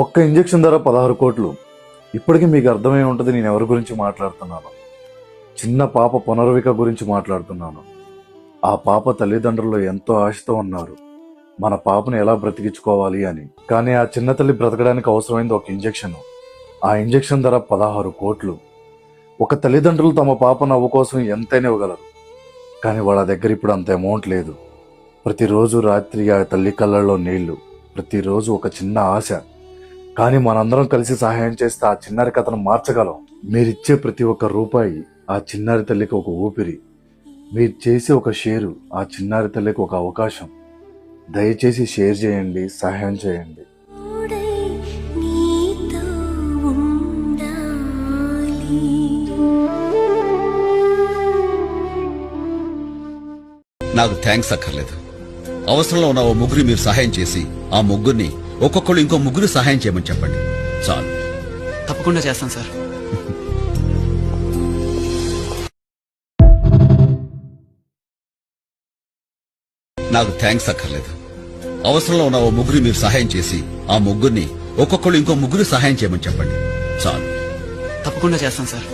ఒక్క ఇంజెక్షన్ ధర 16 కోట్లు. ఇప్పటికీ మీకు అర్థమై ఉంటుంది నేను ఎవరి గురించి మాట్లాడుతున్నాను. చిన్న పాప పునర్విక గురించి మాట్లాడుతున్నాను. ఆ పాప తల్లిదండ్రులు ఎంతో ఆశతో ఉన్నారు మన పాపను ఎలా బ్రతికించుకోవాలి అని. కానీ ఆ చిన్న తల్లి బ్రతకడానికి అవసరమైంది ఒక ఇంజెక్షన్. ఆ ఇంజెక్షన్ ధర 16 కోట్లు. ఒక తల్లిదండ్రులు తమ పాప నవ్వు కోసం ఎంతైనా ఇవ్వగలరు, కానీ వాళ్ళ దగ్గర ఇప్పుడు అంత అమౌంట్ లేదు. ప్రతిరోజు రాత్రి ఆ తల్లి కళ్ళల్లో నీళ్లు, ప్రతిరోజు ఒక చిన్న ఆశ. కానీ మనందరం కలిసి సహాయం చేస్తే ఆ చిన్నారి కథను మార్చగలం. మీరిచ్చే ప్రతి ఒక్క రూపాయి ఆ చిన్నారి తల్లికి ఒక ఊపిరి. మీరు చేసే ఒక షేరు ఆ చిన్నారి తల్లికి ఒక అవకాశం. దయచేసి షేర్ చేయండి, సహాయం చేయండి. నాకు థ్యాంక్స్ అక్కర్లేదు. అవసరంలో ఉన్న ఓ ముగ్గురు మీరు సహాయం చేసి ఆ ముగ్గురిని ఒక్కొక్కళ్ళు ఇంకో ముగ్గురు సహాయం చేయమని చెప్పండి చాలు. తప్పకుండా చేస్తాను సార్. నాకు థ్యాంక్స్ అక్కర్లేదు. అవసరంలో ఉన్న ఓ ముగ్గురు మీరు సహాయం చేసి ఆ ముగ్గురిని ఒక్కొక్కళ్ళు ఇంకో ముగ్గురు సహాయం చేయమని చెప్పండి చాలు. తప్పకుండా చేస్తాను సార్.